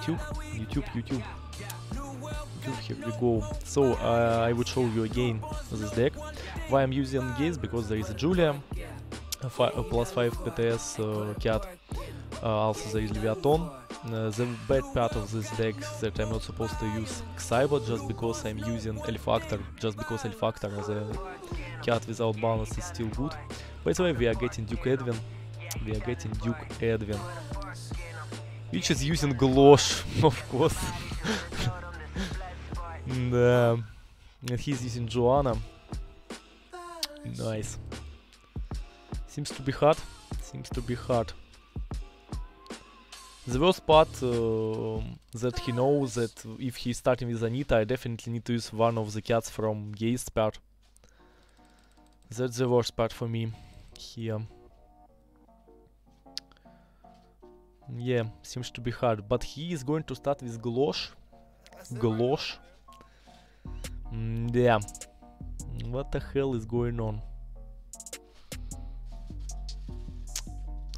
YouTube, here we go. So I would show you again this deck. Why I'm using Gaze? Because there is a Julia, plus 5 PTS cat, also there is Leviathan. The bad part of this deck is that I'm not supposed to use Xybot just because I'm using L-Factor, just because L-Factor as a cat without balance is still good. By the way, we are getting Duke Edwin, which is using Glosh, of course. And he's using Joanna. Nice. Seems to be hard. The worst part that he knows that if he's starting with Anita, I definitely need to use one of the cats from Gaze's part. That's the worst part for me here. Yeah, seems to be hard. But he is going to start with Glosh. Yeah. What the hell is going on?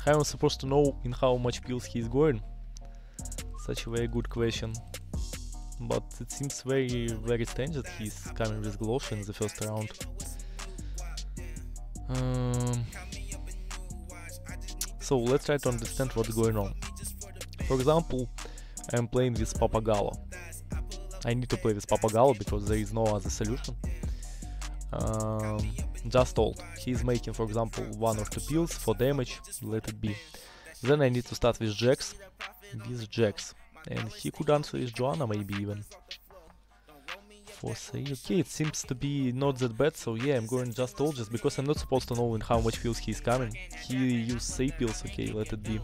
How am I supposed to know in how much pills he is going? Such a very good question. But it seems very, very strange that he's coming with Glosh in the first round. So let's try to understand what's going on. For example, I'm playing with Papagalo. I need to play with Papagalo because there is no other solution. Just ult. He's making, for example, 1 or 2 pills for damage, let it be. Then I need to start with Jax. And he could answer with Joanna maybe even. For say, okay, it seems to be not that bad, so yeah, I'm going just ult just because I'm not supposed to know in how much pills he's coming. He used say pills, okay, let it be.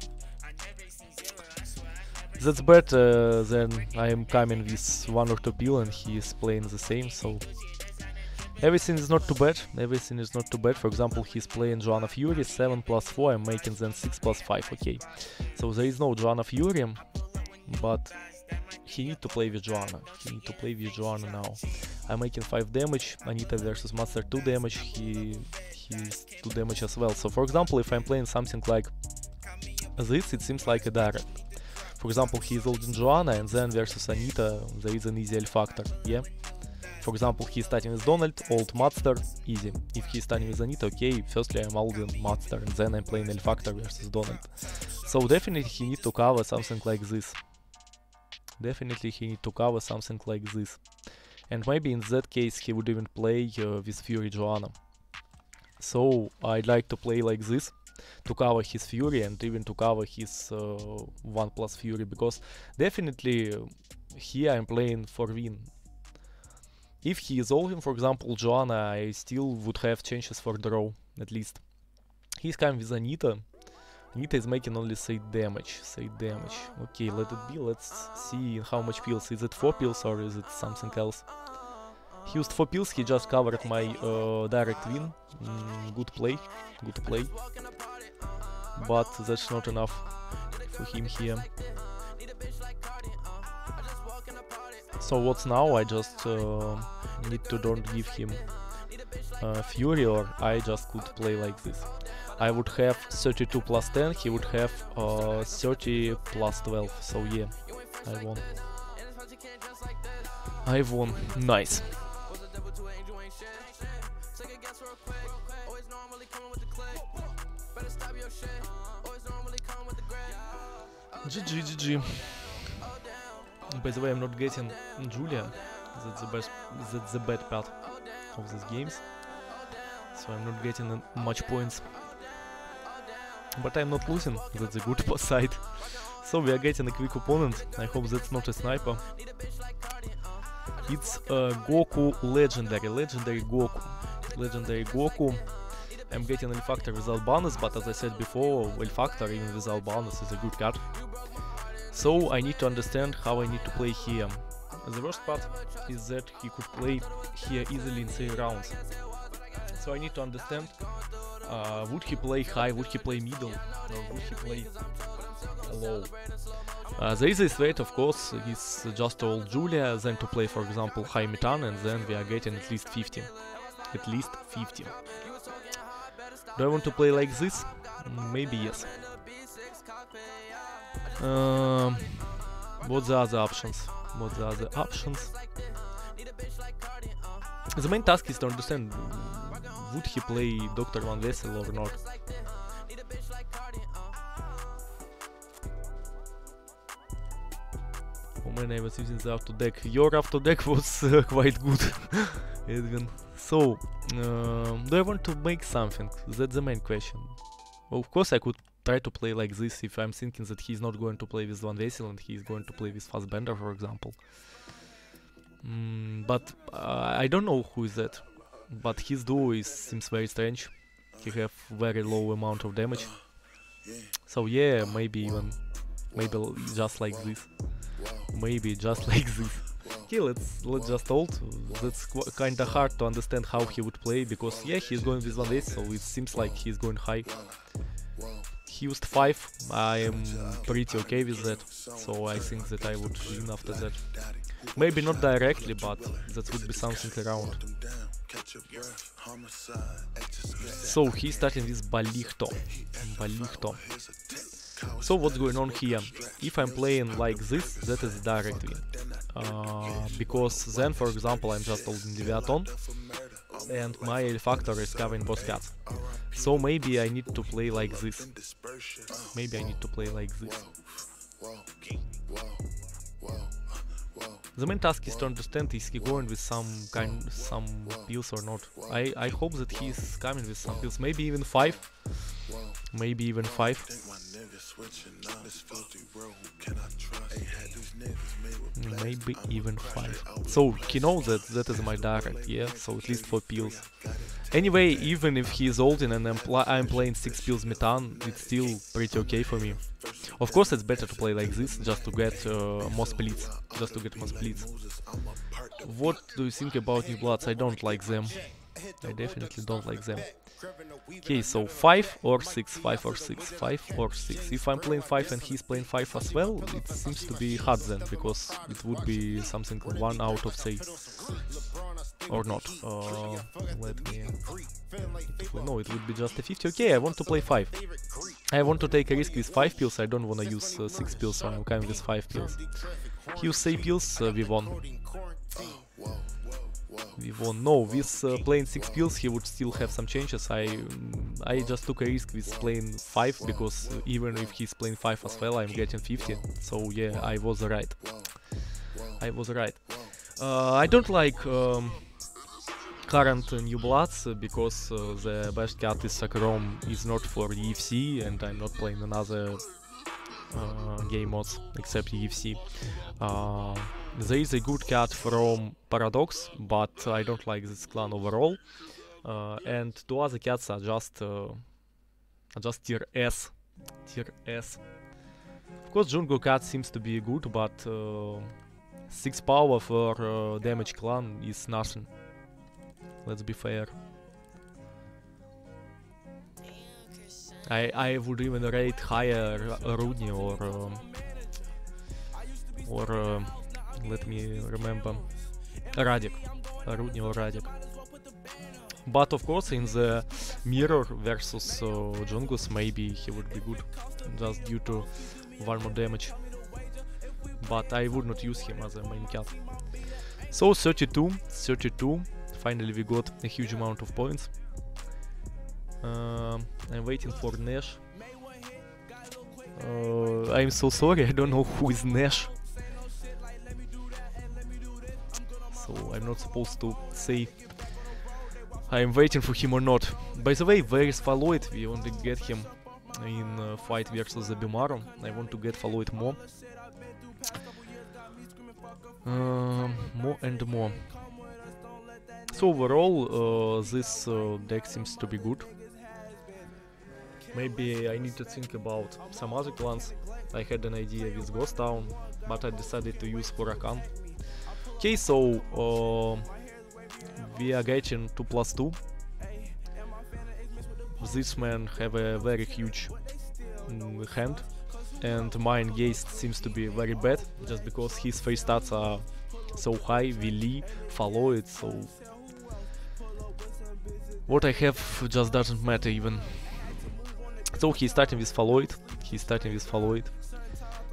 That's better than I am coming with 1 or 2 pill and he is playing the same, so everything is not too bad. For example, he's playing Joanna Fury, 7 plus 4, I'm making then 6 plus 5, okay. So there is no Joanna Fury, but he need to play with Joanna. Now. I'm making 5 damage, Anita versus Master 2 damage, he's 2 damage as well. So for example, if I'm playing something like this, it seems like a direct. For example, he is holding Joanna and then versus Anita there is an easy L-Factor, yeah? For example, he's starting with Donald, ult Monster, easy. If he's starting with Anita, okay, firstly I'm holding Monster and then I'm playing L-Factor versus Donald. So definitely he need to cover something like this. And maybe in that case he would even play with Fury Joanna. So I'd like to play like this, to cover his Fury and even to cover his 1 plus Fury, because definitely here I'm playing for win. If he is holding, for example, Joanna, I still would have chances for draw, at least. He's coming with Anita. Anita is making only 8 damage. Okay, let it be. Let's see how much pills. Is it 4 pills or is it something else? He used 4 pills, he just covered my direct win. Good play. But that's not enough for him here. So what's now? I just need to don't give him Fury, or I just could play like this. I would have 32 plus 10, he would have 30 plus 12, so yeah, I won. Nice. GG. By the way, I'm not getting Julia. That's the bad part of these games. So I'm not getting much points. But I'm not losing, that's a good side. So we are getting a quick opponent. I hope that's not a sniper. It's Goku Legendary Goku. I'm getting L-Factor without bonus, but as I said before, L-Factor even without bonus is a good card. So I need to understand how I need to play here. The worst part is that he could play here easily in 3 rounds. So I need to understand, would he play high, would he play middle, or would he play low. The easiest way, of course, is just to hold Julia, then to play, for example, high Metan, and then we are getting at least 50. Do I want to play like this? Maybe yes. What the other options? What the other options? The main task is to understand, would he play Dr. Van Vessel or not? Oh man, I was using the auto deck. Your auto deck was quite good, Edwin. So, do I want to make something? That's the main question. Well, of course I could try to play like this if I'm thinking that he's not going to play with Van Vessel and he's going to play with Fassbender, for example. But I don't know who is that. But his duo seems very strange. He have very low amount of damage. So yeah, maybe just like this. Maybe just like this. Okay, let's just hold. That's kinda hard to understand how he would play, because yeah, he's going with 1 so it seems like he's going high. He used 5, I am pretty okay with that, so I think that I would win after that. Maybe not directly, but that would be something around. So he's starting with Balikto. So what's going on here? If I'm playing like this, that is direct win. Because then, for example, I'm just holding Deviaton and my L factor is covering both cards. So maybe I need to play like this. The main task is to understand, is he going with some pills or not. I hope that he's coming with some pills, maybe even 5. Maybe even 5. So he knows that that is my direct, yeah, so at least 4 pills. Anyway, even if he's holding and I'm playing 6 pills Metan, it's still pretty okay for me. Of course it's better to play like this, just to get more splits. What do you think about New Bloods? I don't like them. I definitely don't like them. Okay, so 5 or 6, 5 or 6, 5 or 6. If I'm playing 5 and he's playing 5 as well, it seems to be hard then, because it would be something 1 out of, say, or not. No, it would be just a 50. Okay, I want to play 5. I want to take a risk with 5 pills. I don't want to use 6 pills, so I'm coming with 5 pills. He used 6 pills, we won. No, with playing 6 pills he would still have some changes. I just took a risk with playing 5, because even if he's playing 5 as well, I'm getting 50. So yeah, I was right. I don't like current New Bloods, because the best card is Sakrom is not for EFC, and I'm not playing another game mods except EFC. There is a good card from Paradox, but I don't like this clan overall. And 2 other cards are just tier S. Of course, Jungle card seems to be good, but 6 power for damage clan is nothing. Let's be fair. I would even rate higher Rudny or let me remember, Radic. Rudny or Radic. But of course in the mirror versus Jungus maybe he would be good, just due to 1 more damage. But I would not use him as a main card. So 32. Finally we got a huge amount of points. I'm waiting for Nash. I'm so sorry, I don't know who is Nash. So I'm not supposed to say I'm waiting for him or not. By the way, where is Falloid? We want to get him in fight versus the Bimaron. I want to get Falloid more. More and more. So overall, this deck seems to be good. Maybe I need to think about some other clans. I had an idea with Ghost Town, but I decided to use Huracan. Okay, so we are getting 2+2. This man have a very huge hand, and my Geist seems to be very bad, just because his face stats are so high, Willy, follow it, so what I have just doesn't matter even. So he's starting with follow it,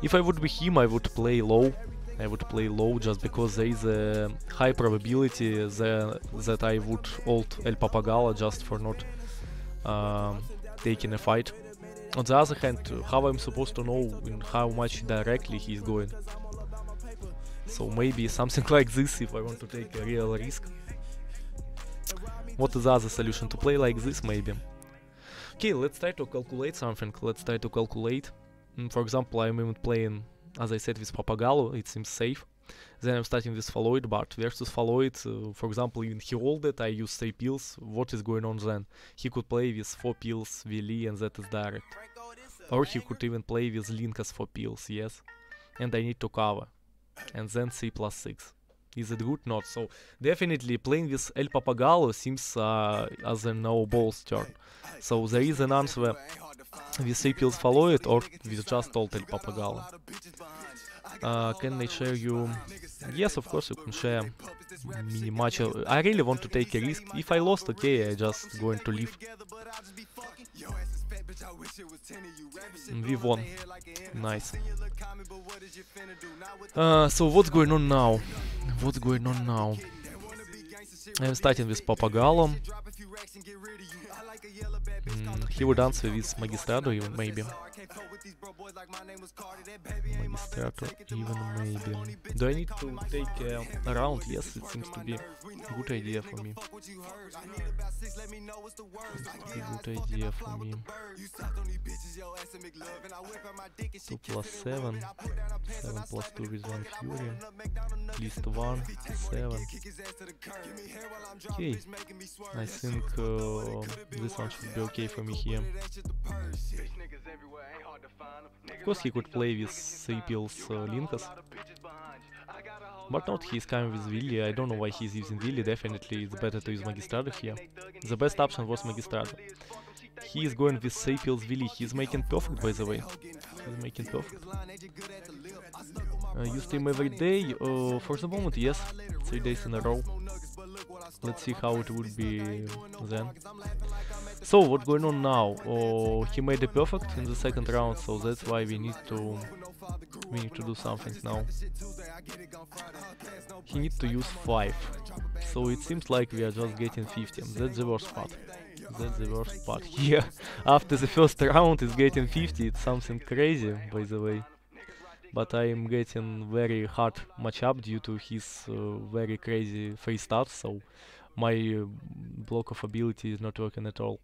If I would be him, I would play low. I would play low just because there is a high probability that I would ult El Papagalo just for not taking a fight. On the other hand, how I'm supposed to know in how much directly he is going? So maybe something like this if I want to take a real risk. What is the other solution? To play like this maybe. Okay, let's try to calculate something. Let's try to calculate. For example, I'm even playing, as I said, with Papagalo. It seems safe. Then I'm starting with Falloid, but versus Falloid, for example, even he ulted, I use 3 pills. What is going on then? He could play with 4 pills, Vili, and that is direct. Or he could even play with Linkas 4 pills, yes. And I need to cover. And then C+6. Is it good? Not. So definitely playing with El Papagalo seems as a no-balls turn. So there is an answer with 3 pills Falloid or with just old El Papagalo. Can I share you? Yes, of course you can share mini match. I really want to take a risk. If I lost, okay, I just going to leave. We won. Nice. So what's going on now? What's going on now? I'm starting with Papagalo. He would answer with Magistrato even maybe. Magistrato even maybe. Do I need to take a round? Yes, it seems to be a good idea for me. Good idea for me. 2 plus 7. 7 plus 2 with 1 Fury. List 1. 7. Okay. I think this one should be okay for me here. Of course he could play with 3 pills Linkas. But not he's coming with Willy. I don't know why he's using Willy. Definitely it's better to use Magistrato here. The best option was Magistrato. He is going with 3 pills Willy. He's making perfect, by the way. He's making perfect. You stream every day? For the moment, yes. 3 days in a row. Let's see how it would be then. So, what's going on now? He made a perfect in the second round, so that's why we need to do something now. He needs to use 5. So it seems like we are just getting 50. That's the worst part. That's the worst part. Yeah, after the first round is getting 50. It's something crazy, by the way. But I'm getting very hard matchup due to his very crazy free start, so my block of ability is not working at all.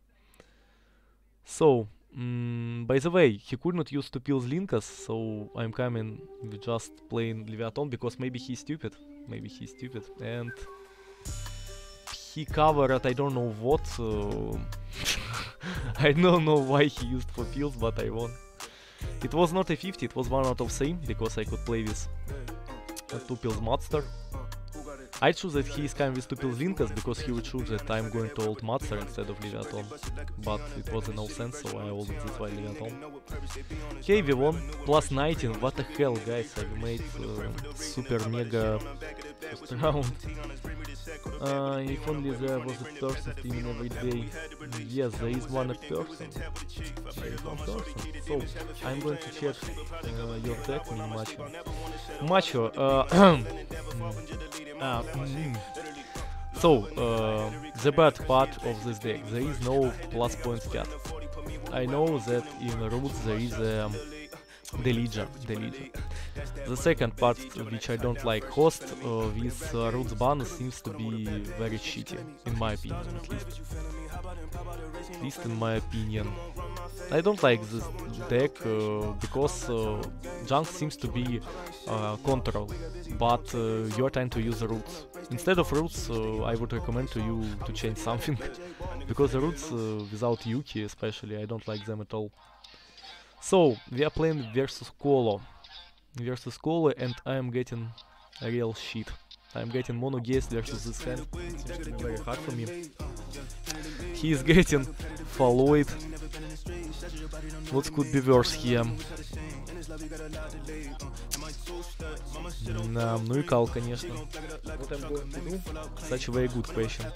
So, by the way, he could not use 2 pills Linkas, so I'm coming with just playing Leviathan because maybe he's stupid. Maybe he's stupid. And he covered, I don't know what. I don't know why he used 4 pills, but I won. It was not a 50, it was 1 out of 3, because I could play with 2 pills Monster. I choose that he is coming with 2 pills Linkas, because he would choose that I'm going to ult Monster instead of Leviathan. But it was no sense, so I ulted this way Leviathan. Okay, we won. Plus 19, what the hell, guys, I made super mega first round. If only there was a person streaming every day. Yes, there is one person. There is one person. So, I'm going to check your deck, Macho. Macho, so, the bad part of this deck, there is no plus points cap. I know that in Roots there is the Legion. The second part, which I don't like, host with Roots ban seems to be very cheaty, in my opinion, at least. At least in my opinion. I don't like this deck because junk seems to be control, but you're trying to use Roots. Instead of Roots, I would recommend to you to change something, because the Roots without Yuki especially, I don't like them at all. So, we are playing versus Colo. And I am getting a real shit. I am getting Mono Gaze versus this hand. It seems to be very hard for me. He is getting Falloid. What could be worse here? Ну и Кал, конечно. What I'm going to do? Such a very good question.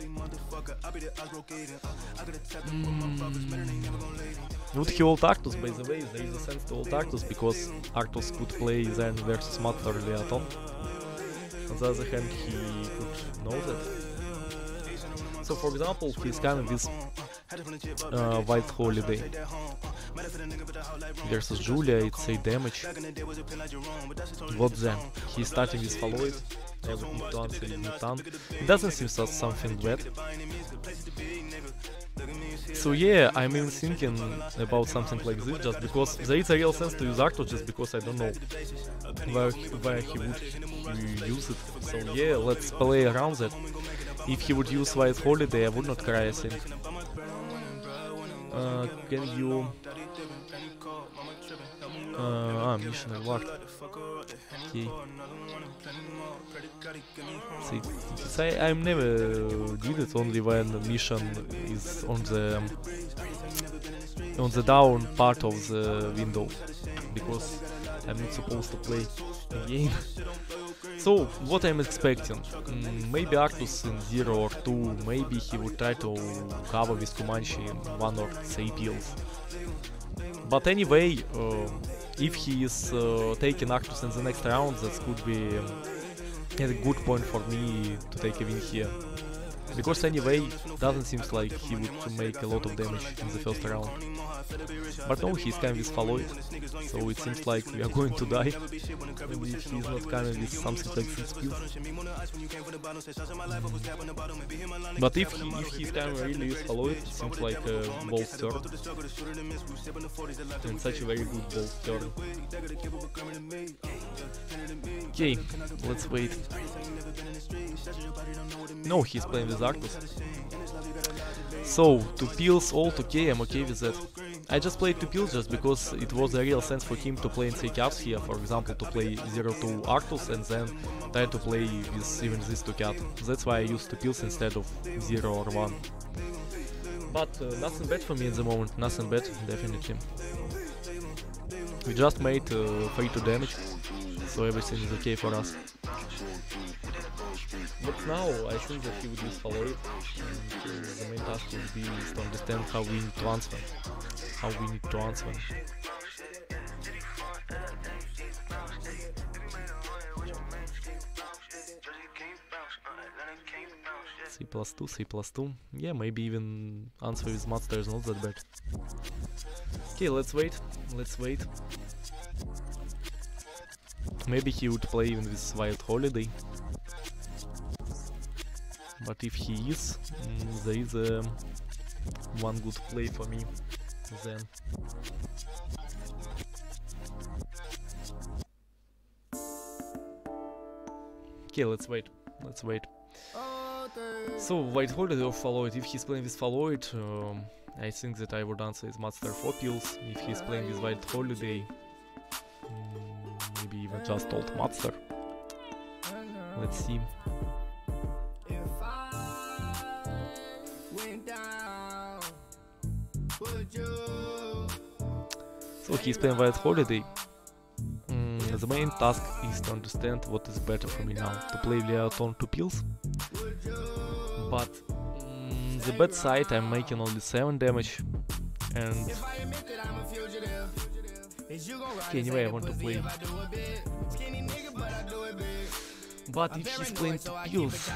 Would he ult Arctus? By the way, there is a sense to ult Arctus because Arctus could play then versus Master Leaton. On the other hand, he could know that. So for example, he's coming with White Holiday versus Julia, it's 8 damage. What then? He's starting with Follow It. I would need to answer in Mutant. It doesn't seem so something bad. So yeah, I'm even thinking about something like this just because there is a real sense to use Arctos just because I don't know where he would use it. So yeah, let's play around that. If he would use White Holiday, I would not cry, I think. Can you... mission unlocked. Okay. See, I'm never did it only when the mission is on the down part of the window, because I'm not supposed to play the game. So, what I'm expecting? Maybe Arctus in 0 or 2, maybe he would try to cover with Comanche in 1 or 3 pills. But anyway, if he is taking Arctus in the next round, that could be a good point for me to take a win here. Because anyway, doesn't seem like he would make a lot of damage in the first round. But no, he's coming with Follow It, so it seems like we are going to die. Maybe if he's not coming with something like 6 pills. But if he's coming really with Follow It, it seems like a bold turn. And such a very good bold turn. Okay, let's wait. No, he's playing with Arctus. So, 2 pills, ult, okay, I'm okay with that. I just played 2 pills just because it was a real sense for him to play in 3 cards here, for example, to play 0-2 Arctus and then try to play with even this 2 card. That's why I used 2 pills instead of 0 or 1. But nothing bad for me at the moment, nothing bad, definitely. We just made 3-2 damage, so everything is okay for us. But now I think that he would use Follow It, and the main task would be to understand how we need to answer. How we need to answer. C+2. Yeah, maybe even answer with Master is not that bad. Okay, let's wait. Maybe he would play even with White Holiday. But if he is, there is one good play for me then. Okay, let's wait. So, White Holiday or Follow It. If he's playing with Follow It, I think that I would answer his Master 4 pills. If he's playing with White Holiday, maybe even just old Master. Let's see. So he's playing White Holiday. The main task is to understand what is better for me now, to play Leaton 2 pills. But the bad side, I'm making only 7 damage, and okay, anyway, I want to play. But if he's playing 2 pills,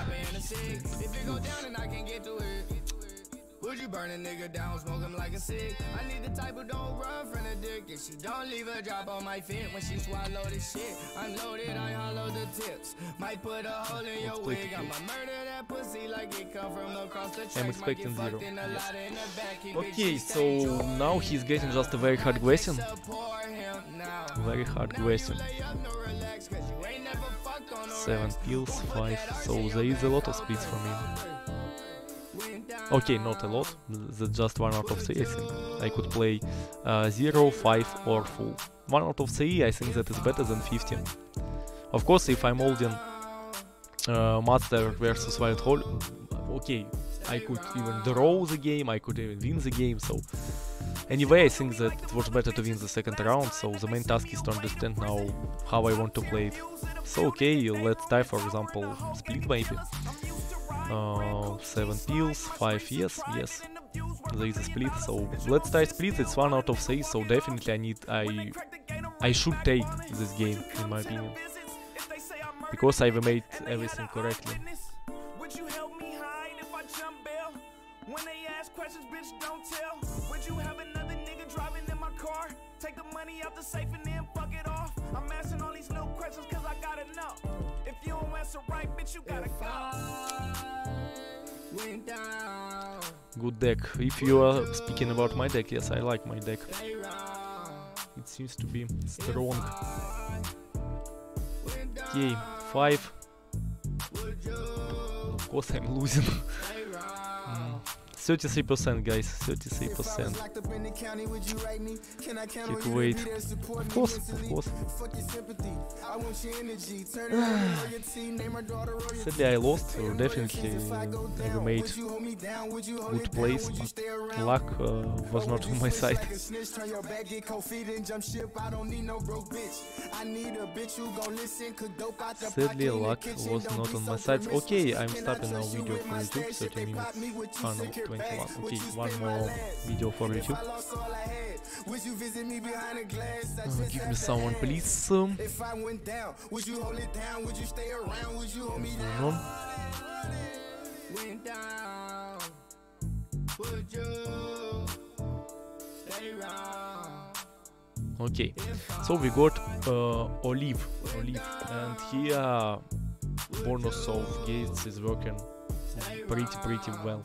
would you burn a nigga down, smoke him like a cig? I need the type who don't run from the dick. If she don't leave a drop on my fit when she swallow this shit. Unloaded, I hollow the tips. Might put a hole in your wig. I'ma murder that pussy like it come from across the tracks. I'm expecting 0. Yes. Okay, so now he's getting just a very hard question. Very hard question. 7 pills, 5. So there is a lot of splits for me. Okay, not a lot, that's just 1 out of 3, I think. I could play 0, 5 or full. 1 out of 3, I think that is better than 50. Of course, if I'm holding Master versus White Hole, okay, I could even draw the game, I could even win the game, so Anyway, I think that it was better to win the second round, so the main task is to understand now how I want to play it. So okay, let's try, for example, split maybe. 7 pills, 5 yes, there is a split, so let's try split. It's 1 out of 3, so definitely I should take this game, in my opinion, because I've made everything correctly. When they ask questions, bitch, don't tell. Would you have another nigga driving in my car? Take the money out the safe and then fuck it off. I'm asking all these little questions cause I gotta know. If you don't answer right, bitch, you gotta go. Good deck. If you are speaking about my deck, yes, I like my deck. It seems to be strong. Okay, 5. Of course I'm losing. 33%, guys, 33%. Can't wait. Of course. Sadly, I lost, so definitely I made good plays, but luck was not on my side. Sadly, luck was not on my side. Okay, I'm stopping now video for YouTube, 30 minutes. Oh no, 21. Okay, one more video for YouTube. Give me someone, please. Okay, so we got Olive, and here bonus of gates is working pretty well.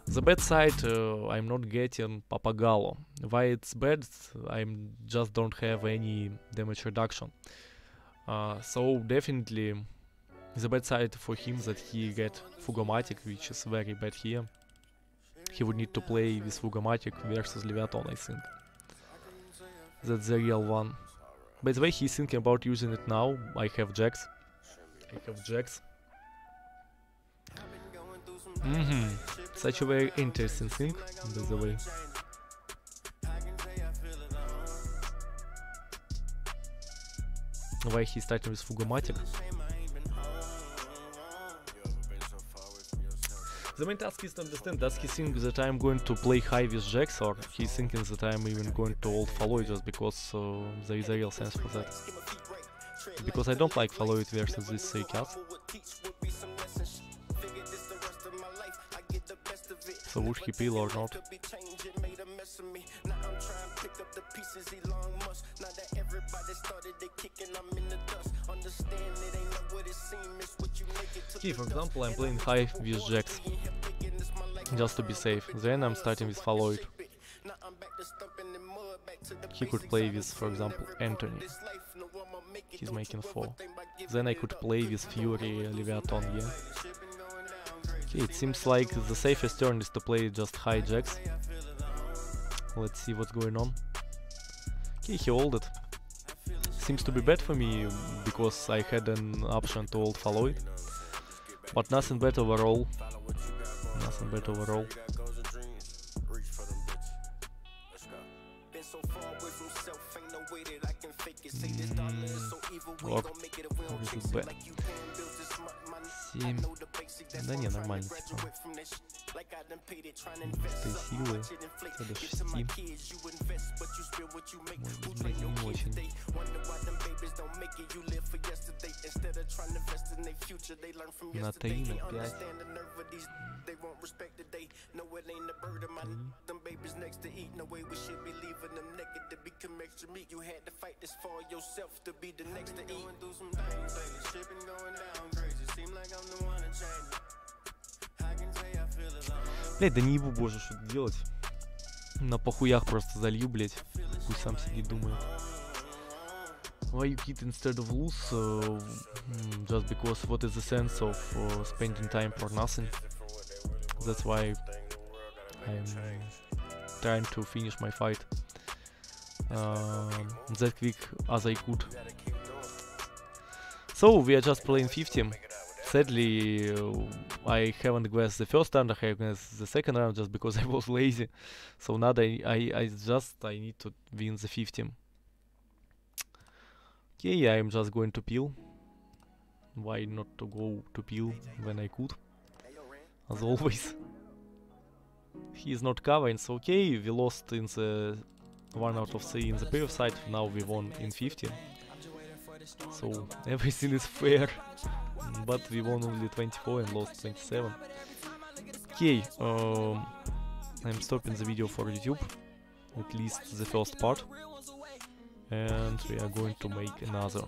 The bad side, I'm not getting Pappagallo. Why it's bad? I just don't have any damage reduction. So definitely the bad side for him that he get Fugomatic, which is very bad here. He would need to play with Fugomatic versus Leviathan, I think. That's the real one. By the way, he's thinking about using it now. I have Jax. Such a very interesting thing, by the way. Why he's starting with Fugomatic? The main task is to understand, does he think that I'm going to play high with Jax, or he's thinking that I'm even going to ult follow it just because there is a real sense for that. Because I don't like follow it versus this 3 cast. So would he peel or not? Okay, for example, I'm playing high with Jax, just to be safe. Then I'm starting with follow it. He could play with, for example, Anthony. He's making 4. Then I could play with Fury, Leviathan, yeah. Okay, it seems like the safest turn is to play just high Jax. Let's see what's going on. Okay, he ulted. Seems to be bad for me, because I had an option to ult follow it. But nothing bad overall. Or this is bad. 7. Да не, нормально, типа. 4 силы. Это до 6. Может быть, блядь, не очень. На 3, на 5. Блять, да не ебу, боже, что делать. На похуях просто залью, блять. Пусть сам сидит, думает. Why you quit instead of lose? Just because what is the sense of spending time for nothing? That's why I'm trying to finish my fight that quick as I could. So we are just playing 50. Sadly, I haven't guessed the first round, I have guessed the second round just because I was lazy. So now I need to win the 50. Okay, I'm just going to peel. Why not to go to peel when I could? As always. He is not covering, so okay, we lost in the 1 out of 3 in the pair side, now we won in 15. So everything is fair, but we won only 24 and lost 27. Okay, I'm stopping the video for YouTube, at least the first part, and we are going to make another.